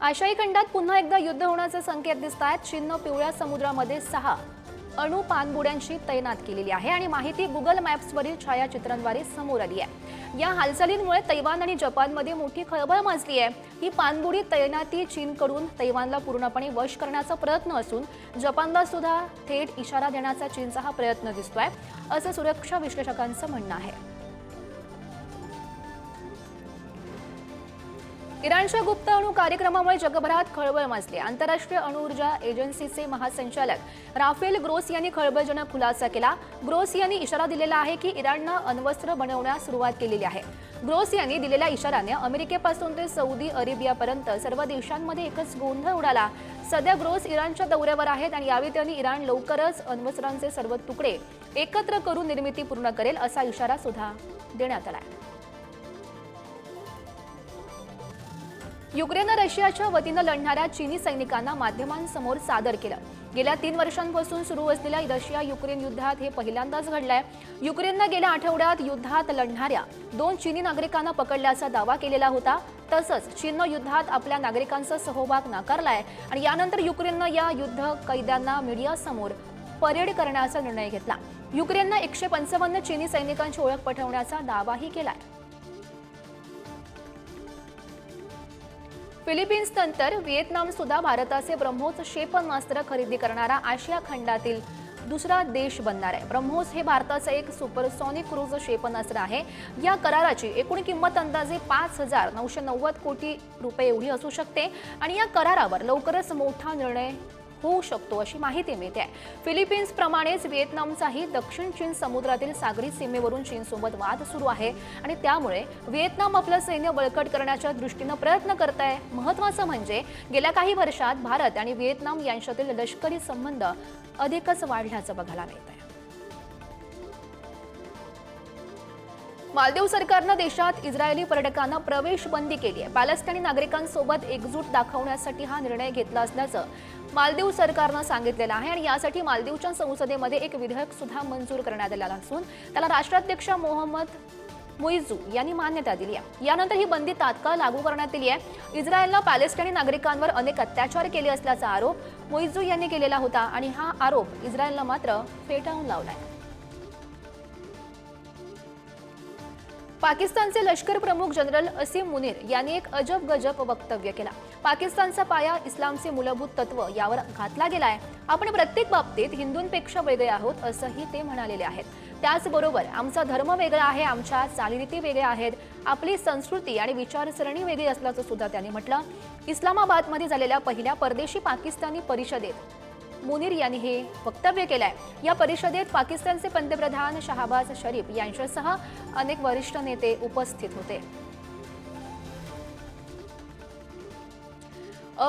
आशियाई खंडात पुन्हा एकदा युद्ध होण्याचे संकेत दिसतात। चीनने पिवळ्या समुद्रामध्ये 6 अणु पाणबुड्यांची तैनात केलेली आहे आणि माहिती गुगल मॅप्सवरील छायाचित्रांद्वारे समोर आली आहे। या हालचालींमुळे तैवान आणि जपानमध्ये मोठी खळबळ माजली आहे। ही पाणबुडी तैनाती चीनकडून तैवानला पूर्णपणे वश करण्याचा प्रयत्न असून जपानला सुद्धा थेट इशारा देण्याचा चीनचा हा प्रयत्न दिसतोय, असं सुरक्षा विश्लेषकांचं म्हणणं आहे। इराणच्या गुप्त अणु कार्यक्रमामुळे जगभरात खळबळ माजली। आंतरराष्ट्रीय अणु ऊर्जा एजन्सीचे महासंचालक राफेल ग्रोस यांनी खळबळजनक खुलासा केला। ग्रोस यांनी इशारा दिलेला आहे की इराणनं अण्वस्त्र बनवण्यास सुरुवात केलेली आहे। ग्रोस यांनी दिलेल्या इशाऱ्याने अमेरिकेपासून ते सौदी अरेबियापर्यंत सर्व देशांमध्ये एकच गोंधळ उडाला। सध्या ग्रोस इराणच्या दौऱ्यावर आहेत आणि यावेळी त्यांनी इराण लवकरच अण्वस्त्रांचे सर्व तुकडे एकत्र करून निर्मिती पूर्ण करेल असा इशारा सुद्धा देण्यात आला आहे। युक्रेनने रशियाच्या वतीने लढणाऱ्या चीनी सैनिकांना माध्यमांसमोर सादर केलं। गेल्या 3 वर्षांपासून सुरू असलेल्या रशिया युक्रेन युद्धात हे पहिल्यांदाच घडलंय। युक्रेनने गेल्या आठवड्यात युद्धात लढणाऱ्या 2 चीनी नागरिकांना पकडल्याचा दावा केलेला होता। तसंच चीनने युद्धात आपल्या नागरिकांचा सहभाग नाकारलाय आणि यानंतर युक्रेनने या युद्ध कैद्यांना मीडियासमोर परेड करण्याचा निर्णय घेतला। युक्रेनने 155 चीनी सैनिकांची ओळख पटवण्याचा दावाही केलाय। फिलिपिन्स नंतर व्हिएतनाम सुद्धा भारताचे ब्रह्मोस क्षेपणास्त्र खरेदी करणारा आशिया खंडातील दुसरा देश बनणार आहे। ब्रह्मोस हे भारताचे एक सुपरसॉनिक क्रूझ क्षेपणास्त्र आहे। या कराराची एकूण किंमत अंदाजे 5,990 कोटी रुपये एवढी असू शकते आणि या करारावर लवकरच मोठा निर्णय होऊ शकतो अशी माहिती मिळते आहे। फिलिपिन्स प्रमाणेच व्हिएतनामचाही दक्षिण चीन समुद्रातील सागरी सीमेवरून चीनसोबत वाद सुरू आहे आणि त्यामुळे व्हिएतनाम आपलं सैन्य बळकट करण्याच्या दृष्टीने प्रयत्न करत आहे। महत्त्वाचं म्हणजे गेल्या काही वर्षात भारत आणि व्हिएतनाम यांच्यातील लष्करी संबंध अधिकच वाढल्याचं बघायला मिळत आहे। मालदीव सरकारनं देशात इस्रायली पर्यटकांना प्रवेश बंदी केली आहे। पॅलेस्टाईनी नागरिकांसोबत एकजूट दाखवण्यासाठी हा निर्णय घेतला असल्याचं मालदीव सरकारनं सांगितलेलं आहे आणि यासाठी मालदीवच्या संसदेमध्ये एक विधेयक सुद्धा मंजूर करण्यात आलेलं असून त्याला राष्ट्राध्यक्ष मोहम्मद मुइझू यांनी मान्यता दिली आहे। यानंतर ही बंदी तात्काळ लागू करण्यात आली आहे। इस्रायलनं पॅलेस्टाईनी नागरिकांवर अनेक अत्याचार केले असल्याचा आरोप मुइझू यांनी केलेला होता आणि हा आरोप इस्रायलनं मात्र फेटाळून लावलाय। पाकिस्तानचे लष्कर प्रमुख जनरल असीम मुनीर यांनी एक अजब गजब वक्तव्य केला। पाकिस्तानचा पाया इस्लामचे मूलभूत तत्व यावर घातला गेलाय। आपण प्रत्येक बाबतीत हिंदूंपेक्षा वेगळे आहोत असंही ते म्हणालेले आहेत। त्याचबरोबर आमचा धर्म वेगळा आहे, आमच्या चालीरीती वेगळ्या आहेत, आपली संस्कृती आणि विचारसरणी वेगळी असल्याचं सुद्धा त्यांनी म्हटलं। इस्लामाबादमध्ये झालेल्या पहिल्या परदेशी पाकिस्तानी परिषदेत मुनीर यांनी हे वक्तव्य केलंय। या परिषदेत पाकिस्तानचे पंतप्रधान शहबाज शरीफ यांच्यासह अनेक वरिष्ठ नेते उपस्थित होते।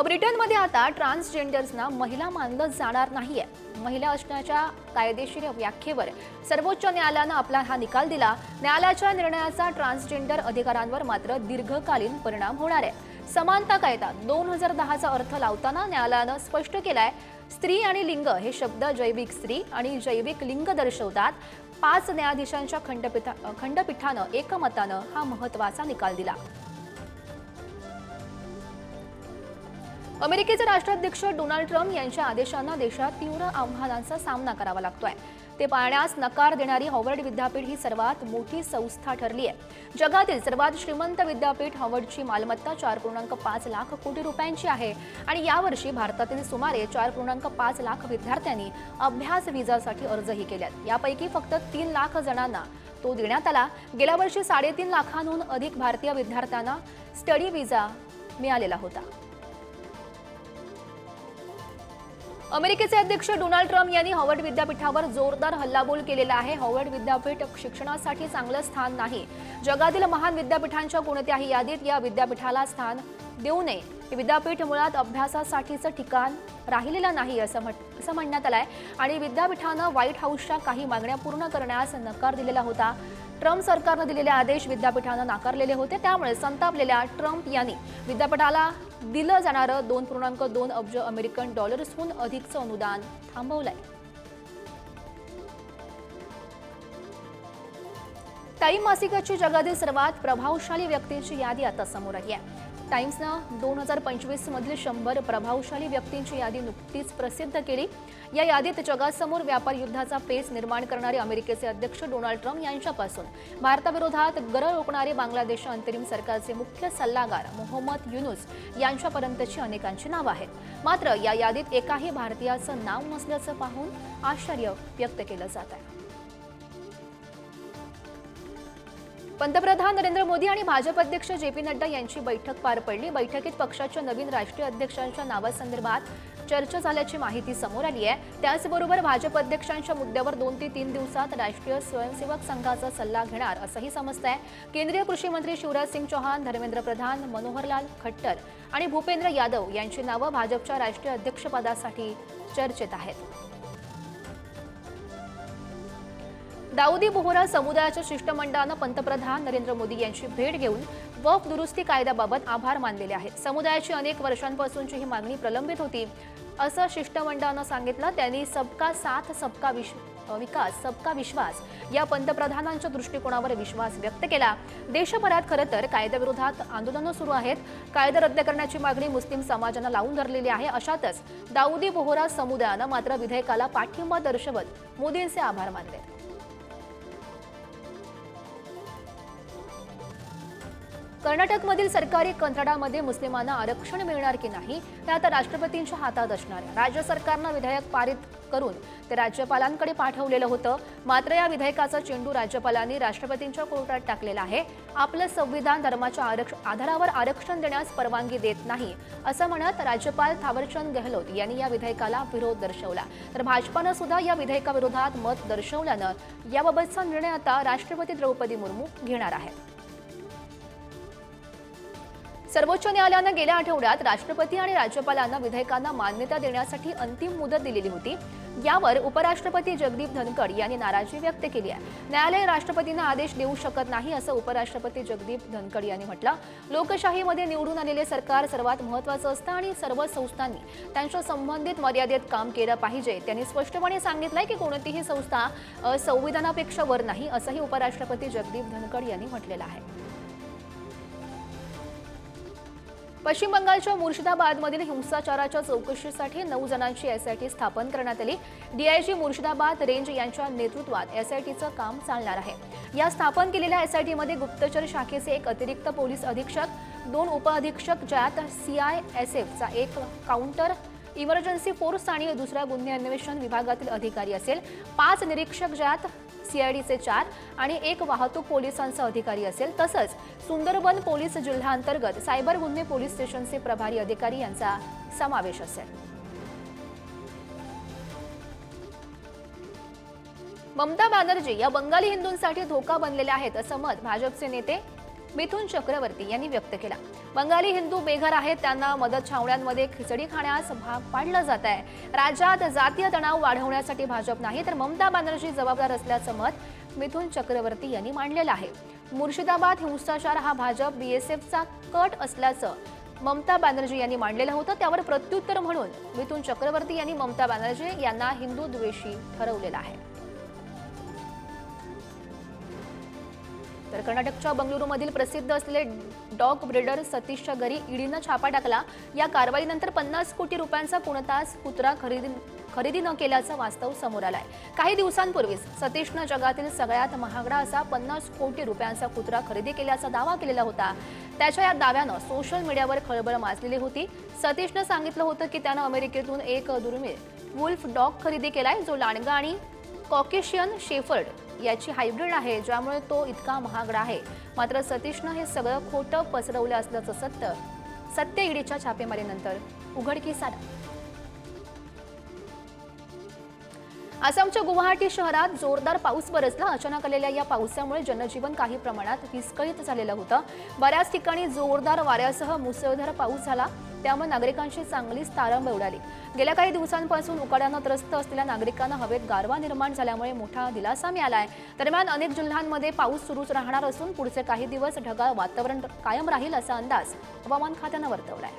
ब्रिटनमध्ये आता ट्रान्सजेंडर्सना महिला मानलं जाणार नाहीये। महिला असण्याच्या कायदेशीर व्याख्येवर सर्वोच्च न्यायालयानं आपला हा निकाल दिला। न्यायालयाच्या निर्णयाचा ट्रान्सजेंडर अधिकारांवर मात्र दीर्घकालीन परिणाम होणार आहे। समानता कायदा 2010चा अर्थ लावताना न्यायालयानं स्पष्ट केलाय, स्त्री आणि लिंग हे शब्द जैविक स्त्री आणि जैविक लिंग दर्शवतात। 5 न्यायाधीशांच्या खंडपीठानं एकमतानं हा महत्त्वाचा निकाल दिला। अमेरिकेचे राष्ट्राध्यक्ष डोनाल्ड ट्रम्प यांच्या आदेशांना देशात तीव्र आव्हानांचा सामना करावा लागतोय। ते पाळण्यास नकार देणारी हार्वर्ड विद्यापीठ ही सर्वात मोठी संस्था ठरली आहे। जगातील सर्वात श्रीमंत विद्यापीठ हार्वर्डची मालमत्ता 4.5 लाख कोटी रुपयांची आहे आणि यावर्षी भारतातील सुमारे 4.5 लाख विद्यार्थ्यांनी अभ्यास व्हिसासाठी अर्जही केलेत। यापैकी फक्त 3 लाख जणांना तो देण्यात आला। गेल्या वर्षी 3.5 लाखांहून अधिक भारतीय विद्यार्थ्यांना स्टडी व्हिसा मिळालेला होता। अमेरिकेचे अध्यक्ष डोनाल्ड ट्रम्प यांनी हार्वर्ड विद्यापीठावर जोरदार हल्लाबोल केलेला आहे। हार्वर्ड विद्यापीठ शिक्षणासाठी चांगलं स्थान नाही। जगातील महान विद्यापीठांच्या कोणत्याही यादीत या विद्यापीठाला स्थान देऊ नये। हे विद्यापीठ मुळात अभ्यासासाठीचं ठिकाण राहिलेलं नाही असं म्हणण्यात आलंय आणि विद्यापीठानं व्हाईट हाऊसच्या काही मागण्या पूर्ण करण्यास नकार दिलेला होता। ट्रम्प सरकारनं दिलेले आदेश विद्यापीठानं नाकारलेले होते। त्यामुळे संतापलेल्या ट्रम्प यांनी विद्यापीठाला दिलं जाणारं 2.2 अब्ज अमेरिकन डॉलर्सहून अधिकचं अनुदान थांबवलंय। टाइम मासिकाची जगातील सर्वात प्रभावशाली व्यक्तींची यादी आता समोर आली आहे। टाइम्सनं 2025 मधील 100 प्रभावशाली व्यक्तींची यादी नुकतीच प्रसिद्ध केली। या यादीत जगासमोर व्यापार युद्धाचा पेच निर्माण करणारे अमेरिकेचे अध्यक्ष डोनाल्ड ट्रम्प यांच्यापासून भारताविरोधात गरळ ओकणारे बांगलादेश अंतरिम सरकारचे मुख्य सल्लागार मोहम्मद युनुस यांच्यापर्यंतची अनेकांची नावं आहेत। मात्र या यादीत एकाही भारतीयाचं नाव नसल्याचं पाहून आश्चर्य व्यक्त केलं जात आहे। पंतप्रधान नरेंद्र मोदी आणि भाजप अध्यक्ष जे.पी. नड्डा यांची बैठक पार पडली। बैठकीत पक्षाच्या नवीन राष्ट्रीय अध्यक्षांच्या नावासंदर्भात चर्चा झाल्याची माहिती समोर आली आहे। त्याचबरोबर भाजप अध्यक्षांच्या मुद्द्यावर 2 ते 3 दिवसात राष्ट्रीय स्वयंसेवक संघाचा सल्ला घेणार असंही समजतंय। केंद्रीय कृषी मंत्री शिवराज सिंग चौहान, धर्मेंद्र प्रधान, मनोहरलाल खट्टर आणि भूपेंद्र यादव यांची नावं भाजपच्या राष्ट्रीय अध्यक्षपदासाठी चर्चेत आहेत। दाऊदी बोहरा समुदायाच्या शिष्टमंडळानं पंतप्रधान नरेंद्र मोदी यांची भेट घेऊन वक्फ दुरुस्ती कायद्याबाबत आभार मानलेले आहेत। समुदायाची अनेक वर्षांपासूनची ही मागणी प्रलंबित होती असं शिष्टमंडळानं सांगितलं। त्यांनी सबका साथ सबका विकास सबका विश्वास या पंतप्रधानांच्या दृष्टिकोनावर विश्वास व्यक्त केला। देशभरात खरं तर कायद्याविरोधात आंदोलनं सुरू आहेत। कायदा रद्द करण्याची मागणी मुस्लिम समाजानं लावून धरलेली आहे। अशातच दाऊदी बोहरा समुदायानं मात्र विधेयकाला पाठिंबा दर्शवत मोदींचे आभार मानले। कर्नाटकमधील सरकारी कंत्राटामध्ये मुस्लिमांना आरक्षण मिळणार की नाही हे आता राष्ट्रपतींच्या हातात असणार आहे। राज्य सरकारनं विधेयक पारित करून ते राज्यपालांकडे पाठवलेलं होतं। मात्र या विधेयकाचा चेंडू राज्यपालांनी राष्ट्रपतींच्या कोर्टात टाकलेला आहे। आपलं संविधान धर्माच्या आधारावर आरक्षण देण्यास परवानगी देत नाही असं म्हणत राज्यपाल थावरचंद गेहलोत यांनी या विधेयकाला विरोध दर्शवला। तर भाजपानं सुद्धा या विधेयकाविरोधात मत दर्शवल्यानं याबाबतचा निर्णय आता राष्ट्रपती द्रौपदी मुर्मू घेणार आहेत। सर्वोच्च न्यायालयानं गेल्या आठवड्यात राष्ट्रपती आणि राज्यपालांना विधेयकांना मान्यता देण्यासाठी अंतिम मुदत दिलेली होती। यावर उपराष्ट्रपती जगदीप धनखड यांनी नाराजी व्यक्त केली आहे। न्यायालय राष्ट्रपतींना आदेश देऊ शकत नाही असं उपराष्ट्रपती जगदीप धनखड यांनी म्हटलं। लोकशाहीमध्ये निवडून आलेले सरकार सर्वात महत्त्वाचं असतं आणि सर्व संस्थांनी त्यांच्या संबंधित मर्यादेत काम केलं पाहिजे। त्यांनी स्पष्टपणे सांगितलंय की कोणतीही संस्था संविधानापेक्षा वर नाही असंही उपराष्ट्रपती जगदीप धनखड यांनी म्हटलेलं आहे। पश्चिम बंगालच्या मुर्शिदाबादमधील हिंसाचाराच्या चौकशीसाठी 9 जणांची एसआयटी स्थापन करण्यात आली। डीआयजी मुर्शिदाबाद रेंज यांच्या नेतृत्वात एसआयटीचं काम चालणार आहे। या स्थापन केलेल्या एसआयटीमध्ये गुप्तचर शाखेचे एक अतिरिक्त पोलीस अधीक्षक, 2 उपअधीक्षक ज्यात सीआयएसएफचा एक काउंटर इमर्जन्सी फोर्स आणि दुसऱ्या गुन्हे अन्वेषण विभागातील अधिकारी असेल, 5 निरीक्षक ज्यात सीआयडीचे 4 आणि 1 वाहतूक पोलिसांचा अधिकारी असेल, तसंच सुंदरबन पोलीस जिल्ह्याअंतर्गत सायबर गुन्हे पोलीस स्टेशनचे प्रभारी अधिकारी यांचा समावेश असेल। ममता बॅनर्जी या बंगाली हिंदूंसाठी धोका बनलेल्या आहेत असं मत भाजपचे नेते मिथुन चक्रवर्ती यांनी व्यक्त केला। बंगाली हिंदू बेघर आहेत, त्यांना मदत छावण्यांमध्ये खिचडी खाण्यास भाग पाडलं जात आहे। राज्यात जातीय तणाव वाढवण्यासाठी भाजप नाही तर ममता बॅनर्जी जबाबदार असल्याचं मत मिथुन चक्रवर्ती यांनी मांडलेलं आहे। मुर्शिदाबाद हिंसाचार हा भाजप बीएसएफचा कट असल्याचं ममता बॅनर्जी यांनी मांडलेलं होतं। त्यावर प्रत्युत्तर म्हणून मिथुन चक्रवर्ती यांनी ममता बॅनर्जी यांना हिंदू द्वेषी ठरवलेलं आहे। तर कर्नाटकच्या बंगळुरूमधील प्रसिद्ध असलेले डॉग ब्रीडर सतीशच्या घरी ईडीनं छापा टाकला। या कारवाईनंतर 50 कोटी रुपयांचा कोणताच कुत्रा खरेदी न केल्याचं वास्तव समोर आलंय। काही दिवसांपूर्वीच सतीशनं जगातील सगळ्यात महागडा असा 50 कोटी रुपयांचा कुत्रा खरेदी केल्याचा दावा केलेला होता। त्याच्या या दाव्यानं सोशल मीडियावर खळबळ माजलेली होती। सतीशनं सांगितलं होतं की त्यानं अमेरिकेतून एक दुर्मिळ वुल्फ डॉग खरेदी केलाय, जो लांडगा आणि कॉकेशियन शेफर्ड याची हायब्रिड आहे, ज्यामुळे तो इतका महागडा आहे। मात्र सतीशनं हे सगळं खोटं पसरवलं असल्याचं सत्य ईडीच्या छापेमारीनंतर उघडकीस आलं। आसामच्या गुवाहाटी शहरात जोरदार पाऊस बरसला। अचानक आलेल्या या पावसामुळे जनजीवन काही प्रमाणात विस्कळीत झालेलं होतं। बऱ्याच ठिकाणी जोरदार वाऱ्यासह मुसळधार पाऊस झाला, त्यामुळे नागरिकांची चांगलीच तारंबळ उडाली। गेल्या काही दिवसांपासून उकाड्यानं त्रस्त असलेल्या नागरिकांना हवेत गारवा निर्माण झाल्यामुळे मोठा दिलासा मिळालाय। दरम्यान अनेक जिल्ह्यांमध्ये पाऊस सुरूच राहणार असून पुढचे काही दिवस ढगाळ वातावरण कायम राहील असा अंदाज हवामान खात्यानं वर्तवलाय।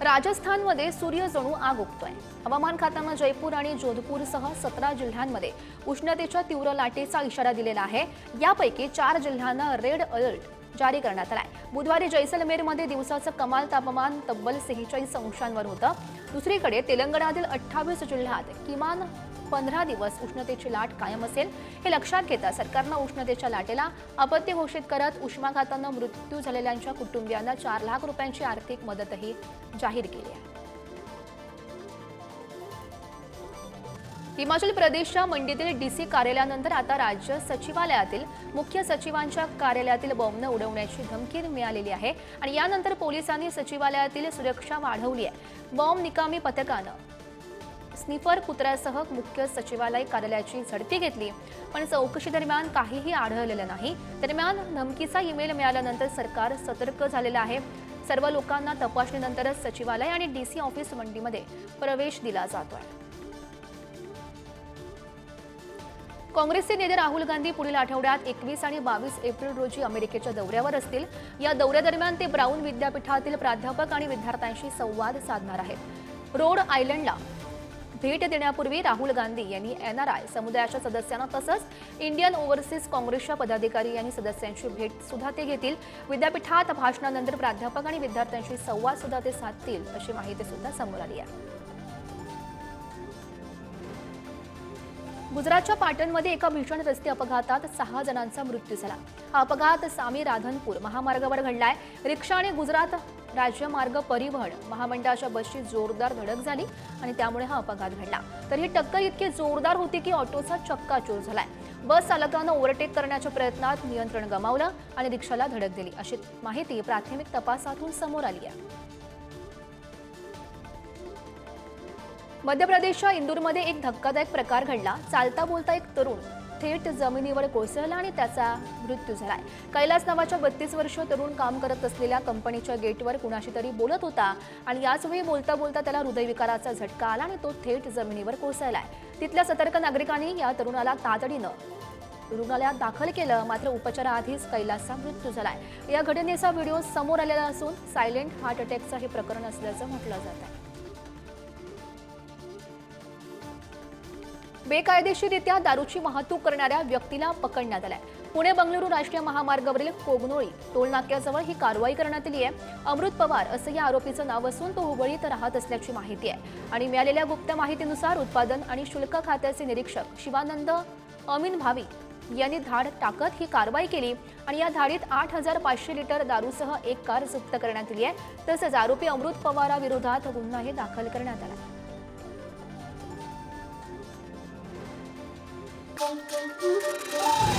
राजस्थानमध्ये सूर्य जणू आग ओकतोय. हवामान खात्यानं जयपूर आणि जोधपूरसह 17 जिल्ह्यांमध्ये उष्णतेच्या तीव्र लाटेचा इशारा दिलेला आहे. यापैकी 4 जिल्ह्यांना रेड अलर्ट जारी करण्यात आलाय. बुधवारी जैसलमेरमध्ये दिवसाचं कमाल तापमान तब्बल 46 अंशांवर होतं. दुसरीकडे तेलंगणातील 28 जिल्ह्यात किमान 15 दिवस उष्णतेची लाट कायम असेल. हे लक्षात घेता सरकारनं उष्णतेच्या लाटेला आपत्ती घोषित करत उष्माघातानं मृत्यू झालेल्यांच्या कुटुंबियांना 4 लाख रुपयांची आर्थिक मदतही जाहीर केली आहे. हिमाचल प्रदेशच्या मंडीतील डीसी कार्यालयानंतर आता राज्य सचिवालयातील मुख्य सचिवांच्या कार्यालयातील बॉम्बनं उडवण्याची धमकी मिळालेली आहे आणि यानंतर पोलिसांनी सचिवालयातील सुरक्षा वाढवली आहे. बॉम्ब निकामी पथकानं स्निफर कुत्र्यासह मुख्य सचिवालय कार्यालयाची झडती घेतली, पण चौकशी दरम्यान काहीही आढळलेलं नाही. दरम्यान धमकीचा ईमेल मिळाल्यानंतर सरकार सतर्क झालेलं आहे. सर्व लोकांना तपासणीनंतरच सचिवालय आणि डीसी ऑफिस मंडीमध्ये प्रवेश दिला जातोय. काँग्रेसचे नेते राहुल गांधी पुढील आठवड्यात 21 आणि 22 एप्रिल रोजी अमेरिकेच्या दौऱ्यावर असतील. या दौऱ्यादरम्यान ते ब्राऊन विद्यापीठातील प्राध्यापक आणि विद्यार्थ्यांशी संवाद साधणार आहेत. रोड आयलंडला भेट देण्यापूर्वी राहुल गांधी यांनी NRI समुदायाच्या सदस्यांना तसंच इंडियन ओव्हरसीज काँग्रेसच्या पदाधिकारी आणि सदस्यांची भेट सुद्धा ते घेतील. विद्यापीठात भाषणानंतर प्राध्यापक आणि विद्यार्थ्यांशी संवाद सुद्धा ते साधतील अशी माहिती सुद्धा समोर आली आहे. गुजरातच्या पाटणमध्ये एका भीषण रस्ते अपघातात 6 जणांचा मृत्यू झाला. हा अपघात सामी राधनपूर महामार्गावर घडलाय. रिक्षा आणि गुजरात राज्य मार्ग परिवहन महामंडळाच्या बसची जोरदार धडक झाली आणि त्यामुळे हा अपघात घडला. तर ही टक्कर इतकी जोरदार होती की ऑटोचा चक्काचूर झालाय. बस चालकानं ओव्हरटेक करण्याच्या प्रयत्नात नियंत्रण गमावलं आणि रिक्षाला धडक दिली अशी माहिती प्राथमिक तपासातून समोर आली आहे. मध्य प्रदेशच्या इंदूरमध्ये एक धक्कादायक प्रकार घडला. चालता बोलता एक तरुण थेट जमिनीवर कोसळला आणि त्याचा मृत्यू झालाय. कैलास नावाच्या 32 वर्षीय तरुण काम करत असलेल्या कंपनीच्या गेटवर कुणाशी तरी बोलत होता आणि याचवेळी बोलता बोलता त्याला हृदयविकाराचा झटका आला आणि तो थेट जमिनीवर कोसळलाय. तिथल्या सतर्क नागरिकांनी या तरुणाला तातडीनं रुग्णालयात दाखल केलं, मात्र उपचाराआधीच कैलासचा मृत्यू झालाय. या घटनेचा व्हिडिओ समोर आलेला असून सायलेंट हार्ट अटॅकचं हे प्रकरण असल्याचं म्हटलं जात आहे. बेकायदेशीररित्या दारूची वाहतूक करणाऱ्या व्यक्तीला पकडण्यात आलाय. पुणे बंगळुरू राष्ट्रीय महामार्गावरील कोगनोळी टोलनाक्याजवळ ही कारवाई करण्यात आली आहे. अमृत पवार असं या आरोपीचं नाव असून तो हुबळीत राहत असल्याची माहिती आहे आणि मिळालेल्या गुप्त माहितीनुसार उत्पादन आणि शुल्क खात्याचे निरीक्षक शिवानंद अमीन भावी यांनी धाड टाकत ही कारवाई केली आणि या धाडीत 8,500 लिटर दारूसह एक कार जप्त करण्यात आली आहे. तसंच आरोपी अमृत पवाराविरोधात गुन्हाही दाखल करण्यात आला. Thank you.